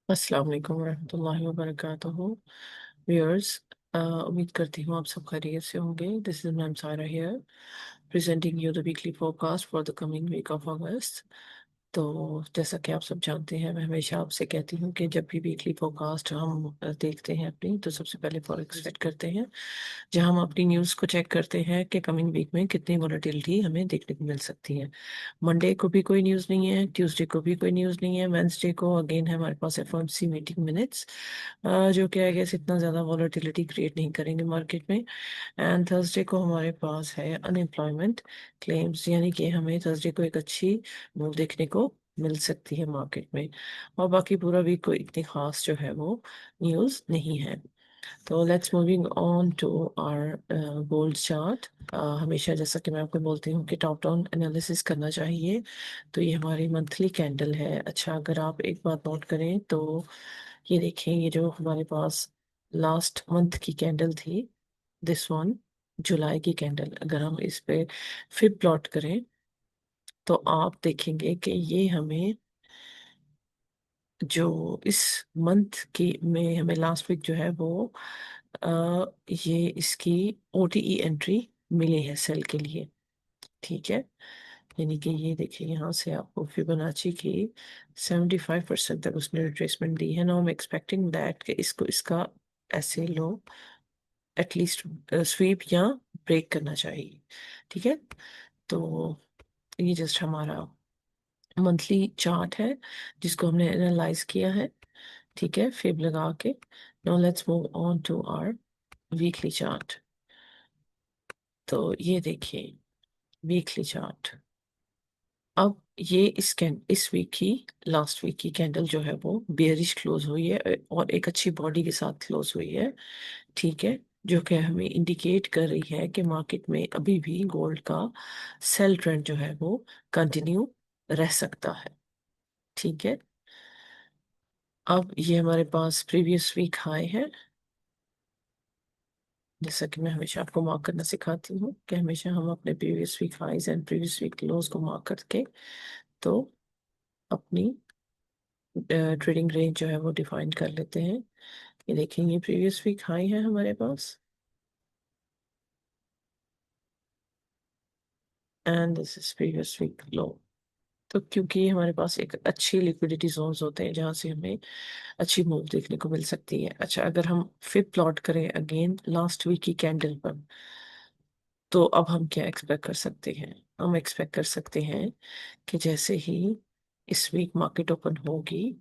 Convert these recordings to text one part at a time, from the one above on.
अस्सलाम वालेकुम रहमतुल्लाहि व बरकातुहू। व्यूअर्स, उम्मीद करती हूँ आप सब खैरियत से होंगे। This is ma'am Sara here presenting you the weekly forecast for the coming week of August. तो जैसा कि आप सब जानते हैं, मैं हमेशा आपसे कहती हूँ कि जब भी वीकली फोरकास्ट हम देखते हैं अपनी, तो सबसे पहले फॉरेक्स सेट करते हैं, जहां हम अपनी न्यूज़ को चेक करते हैं कि कमिंग वीक में कितनी वोलेटिलिटी हमें देखने को मिल सकती है। मंडे को भी कोई न्यूज़ नहीं है, ट्यूसडे को भी कोई न्यूज़ नहीं है, वेंसडे को अगेन है हमारे पास एफओएमसी मीटिंग मिनट्स, जो कि आई गेस इतना ज़्यादा वॉलेटिलिटी क्रिएट नहीं करेंगे मार्केट में। एंड थर्सडे को हमारे पास है अनएम्प्लॉयमेंट क्लेम्स, यानी कि हमें थर्सडे को एक अच्छी मूव देखने को मिल सकती है मार्केट में। और बाकी पूरा वीक को इतनी खास जो है वो न्यूज़ नहीं है। तो let's moving on to our gold chart. हमेशा जैसा कि मैं आपको बोलती हूँ कि टॉप डाउन एनालिसिस करना चाहिए। तो ये हमारी मंथली कैंडल है। अच्छा, अगर आप एक बात नोट करें तो ये देखें, ये जो हमारे पास लास्ट मंथ की कैंडल थी, दिस वन, जुलाई की कैंडल, अगर हम इस पे फिर प्लॉट करें तो आप देखेंगे कि ये हमें जो इस मंथ की में हमें लास्ट वीक जो है वो ये इसकी ओटीई एंट्री मिली है सेल के लिए। ठीक है, यानी कि ये देखिए, यहाँ से आपको फिबोनाची की 75% तक उसने रिट्रेसमेंट दी है। Now I am expecting that कि इसको इसका ऐसे लो एटलीस्ट स्वीप या ब्रेक करना चाहिए। ठीक है, तो ये जस्ट हमारा मंथली चार्ट है जिसको हमने एनालाइज किया है। ठीक है, फिब लगा के। Now let's move on to our weekly chart. तो ये देखिए वीकली चार्ट। अब ये इस वीक की, लास्ट वीक की कैंडल जो है वो बेयरिश क्लोज हुई है और एक अच्छी बॉडी के साथ क्लोज हुई है। ठीक है, जो कि हमें इंडिकेट कर रही है कि मार्केट में अभी भी गोल्ड का सेल ट्रेंड जो है वो कंटिन्यू रह सकता है। ठीक है, अब ये हमारे पास प्रीवियस वीक हाई है। जैसा कि मैं हमेशा आपको मार्क करना सिखाती हूँ कि हमेशा हम अपने previous week highs and previous week lows को मार्क करके तो अपनी ट्रेडिंग रेंज जो है वो डिफाइन कर लेते हैं। ये देखेंगे, प्रीवियस वीक हाई है हमारे पास and this is previous week low. तो क्योंकि हमारे पास एक अच्छी लिक्विडिटी जोन्स होते हैं जहां से हमें अच्छी मूव देखने को मिल सकती है। अच्छा, अगर हम फिर प्लॉट करें अगेन लास्ट वीक की कैंडल पर, तो अब हम क्या एक्सपेक्ट कर सकते हैं? हम एक्सपेक्ट कर सकते हैं कि जैसे ही इस वीक मार्केट ओपन होगी,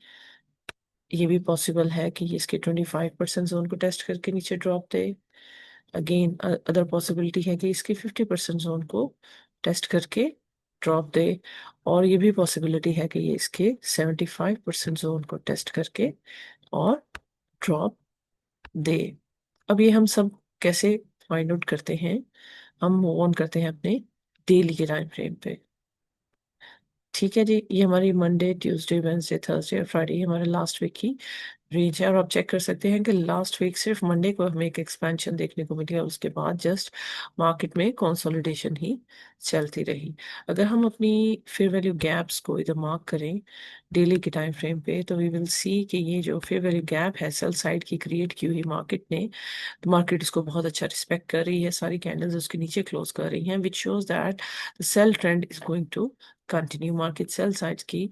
ये भी पॉसिबल है कि ये इसके 25% जोन को टेस्ट करके नीचे ड्रॉप दे। अगेन अदर पॉसिबिलिटी है कि इसके 50% जोन को टेस्ट करके ड्रॉप दे। और ये भी पॉसिबिलिटी है कि ये इसके 75% जोन को टेस्ट करके और ड्रॉप दे। अब ये हम सब कैसे फाइंड आउट करते हैं? हम मूव ऑन करते हैं अपने डेली के टाइम फ्रेम पे। ठीक है जी, ये हमारी मंडे, ट्यूसडे, वेंसडे, थर्सडे और फ्राइडे हमारे लास्ट वीक की रेंज है। और आप चेक कर सकते हैं कि लास्ट वीक सिर्फ मंडे को हमें एक एक्सपेंशन देखने को मिली और उसके बाद जस्ट मार्केट में कंसोलिडेशन ही चलती रही। अगर हम अपनी फेयर वैल्यू गैप्स को इधर मार्क करें डेली के टाइम फ्रेम पे, तो वी विल सी कि ये जो फेयर वैल्यू गैप है सेल साइड की क्रिएट की हुई मार्केट ने, तो मार्केट इसको बहुत अच्छा रिस्पेक्ट कर रही है। सारी कैंडल्स उसके नीचे क्लोज कर रही हैं, which shows that the sell trend is going to continue. Market sell side की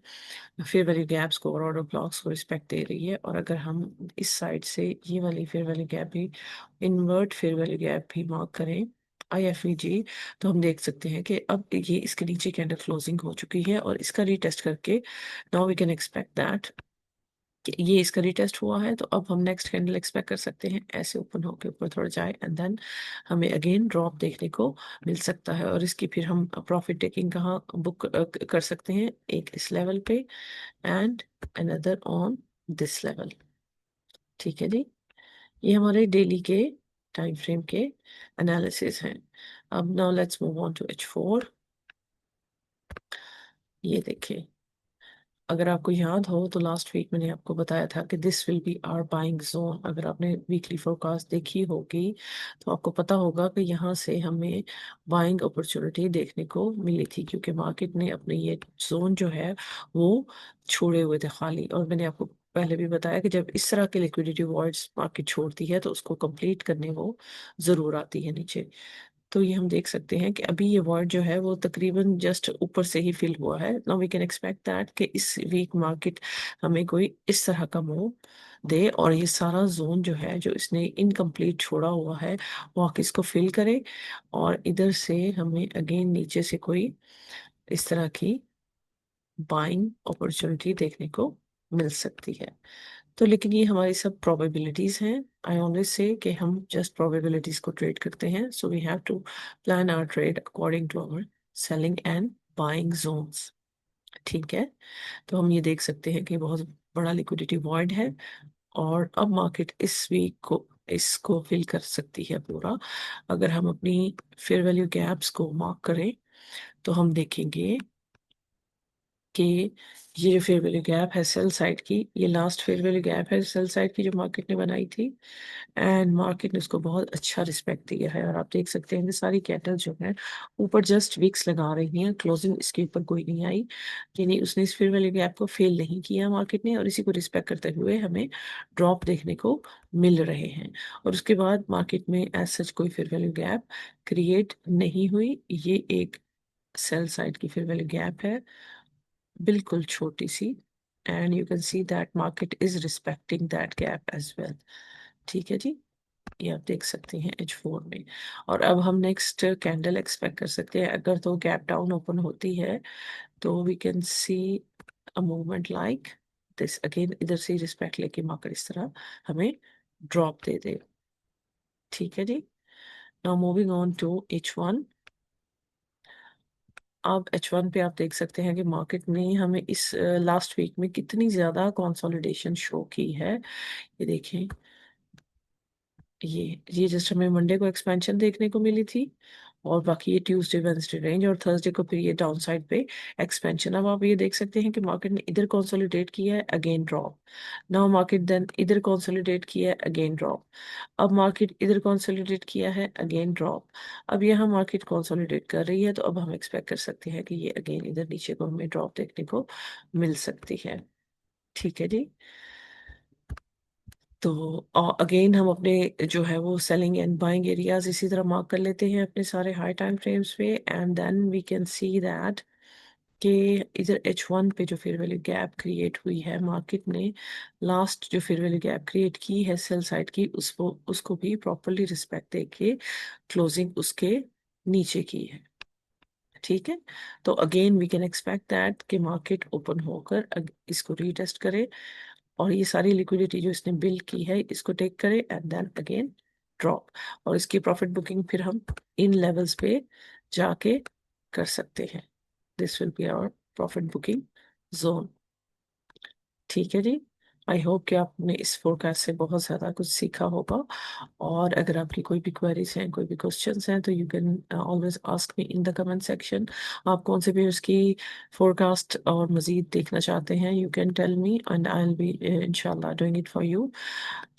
फेयर वैल्यू गैप्स को और ऑर्डर ब्लॉक्स को रिस्पेक्ट दे रही है। और अगर हम इस साइड से ये वाली फेयर वैल्यू गैप भी, इन्वर्ट फेयर वैल्यू गैप भी मार्क करें IFVG, तो हम देख सकते हैं कि अब ये इसके नीचे कैंडल क्लोजिंग हो चुकी है और इसका रीटेस्ट करके now we can expect that कि ये इसका रीटेस्ट हुआ है। तो अब हम नेक्स्ट कैंडल एक्सपेक्ट कर सकते हैं ऐसे ओपन होके ऊपर थोड़ा जाए एंड देन हमें अगेन ड्रॉप देखने को मिल सकता है। और इसकी फिर हम प्रॉफिट टेकिंग कहाँ बुक कर सकते हैं? एक इस लेवल पे and another on this level. ठीक है जी, ये हमारे डेली के टाइम फ्रेम के एनालिसिस हैं। अब now let's move on to H4। ये देखिए, अगर आपको याद हो तो लास्ट वीक मैंने आपको बताया था कि this will be our buying zone. अगर आपने वीकली फोरकास्ट देखी होगी तो आपको पता होगा कि यहाँ से हमें बाइंग अपॉर्चुनिटी देखने को मिली थी, क्योंकि मार्केट ने अपने ये जोन जो है वो छोड़े हुए थे खाली। और मैंने आपको पहले भी बताया कि जब इस तरह के लिक्विडिटी वॉइड्स मार्केट छोड़ती है तो उसको कंप्लीट करने वो जरूर आती है नीचे। तो ये हम देख सकते हैं कि अभी ये वॉइड जो है वो तकरीबन जस्ट ऊपर से ही फिल हुआ है। Now we can expect that कि इस वीक मार्केट हमें कोई इस तरह का मूव दे और ये सारा जोन जो है जो इसने इनकम्प्लीट छोड़ा हुआ है वो आके इसको फिल करे और इधर से हमें अगेन नीचे से कोई इस तरह की बाइंग अपॉर्चुनिटी देखने को मिल सकती है। तो लेकिन ये हमारी सब प्रोबेबिलिटीज हैं। आई ऑलवेज से कि हम जस्ट प्रोबेबिलिटीज को ट्रेड करते हैं, so we have to plan our trade according to our selling and buying zones. ठीक है। तो हम ये देख सकते हैं कि बहुत बड़ा लिक्विडिटी वॉइड है और अब मार्केट इस वीक को इसको फिल कर सकती है पूरा। अगर हम अपनी फेयर वैल्यू गैप्स को मार्क करें तो हम देखेंगे कि ये जो फेयर वैल्यू गैप है सेल साइड की, ये लास्ट फेयर वैल्यू गैप है सेल साइड की जो मार्केट ने बनाई थी एंड मार्केट ने उसको बहुत अच्छा रिस्पेक्ट दिया है। और आप देख सकते हैं कि सारी कैटल जो है ऊपर जस्ट विक्स लगा रही हैं, क्लोजिंग इसके ऊपर कोई नहीं आई, यानी उसने इस फेयर वैल्यू गैप को फेल नहीं किया मार्केट ने और इसी को रिस्पेक्ट करते हुए हमें ड्रॉप देखने को मिल रहे हैं। और उसके बाद मार्केट में एज सच कोई फेयर वैल्यू गैप क्रिएट नहीं हुई। ये एक सेल साइड की फेयर वैल्यू गैप है, बिल्कुल छोटी सी, and you can see that market is respecting that gap as well. ठीक है जी, ये आप देख सकते हैं H4 में। और अब हम नेक्स्ट कैंडल एक्सपेक्ट कर सकते हैं। अगर तो गैप डाउन ओपन होती है तो we can see a movement like this, again इधर से रिस्पेक्ट लेके मार्केट इस तरह हमें ड्रॉप दे दे। ठीक है जी। Now moving on to H1। अब H1 पे आप देख सकते हैं कि मार्केट ने हमें इस लास्ट वीक में कितनी ज्यादा कंसोलिडेशन शो की है। ये देखें, ये जस्ट हमें मंडे को एक्सपेंशन देखने को मिली थी और बाकी ये ट्यूसडे वेंसडे रेंज और थर्सडे को फिर ये डाउन साइड पे एक्सपेंशन। अब आप ये देख सकते हैं कि मार्केट ने इधर कंसोलिडेट किया है, again drop. Now market then इधर कंसोलिडेट किया है, अगेन ड्रॉप। अब मार्केट इधर कंसोलिडेट किया है, अगेन ड्रॉप। अब यहाँ मार्केट कंसोलिडेट कर रही है तो अब हम एक्सपेक्ट कर सकते हैं कि ये अगेन इधर नीचे को हमें ड्रॉप देखने को मिल सकती है। ठीक है जी। तो अगेन हम अपने जो है वो सेलिंग एंड बाइंग एरियाज इसी तरह मार्क कर लेते हैं अपने सारे हाई टाइम फ्रेम्स पे and then we can see that कि इधर H1 पे जो फेयर वैल्यू गैप क्रिएट हुई है मार्केट ने, लास्ट जो फेयर वैल्यू गैप क्रिएट की है सेल साइड की, उसको भी प्रॉपरली रिस्पेक्ट देके क्लोजिंग उसके नीचे की है। ठीक है। तो again we can expect that कि मार्केट ओपन होकर इसको रीटेस्ट करे और ये सारी लिक्विडिटी जो इसने बिल्ड की है इसको टेक करे एंड देन अगेन ड्रॉप। और इसकी प्रॉफिट बुकिंग फिर हम इन लेवल्स पे जाके कर सकते हैं। This will be our profit booking zone. ठीक है जी। आई होप कि आपने इस फोरकास्ट से बहुत ज़्यादा कुछ सीखा होगा। और अगर आपकी कोई भी क्वेरीज हैं, कोई भी क्वेश्चंस हैं, तो you can always ask me in the comment section. आप कौन से पेयर्स की फोरकास्ट और मज़ीद देखना चाहते हैं, you can tell me and I will be इंशाल्लाह डूइंग इट फॉर यू।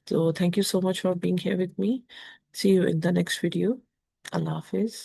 तो thank you so much for being here with me. See you in the next video. अल्लाह हाफिज़।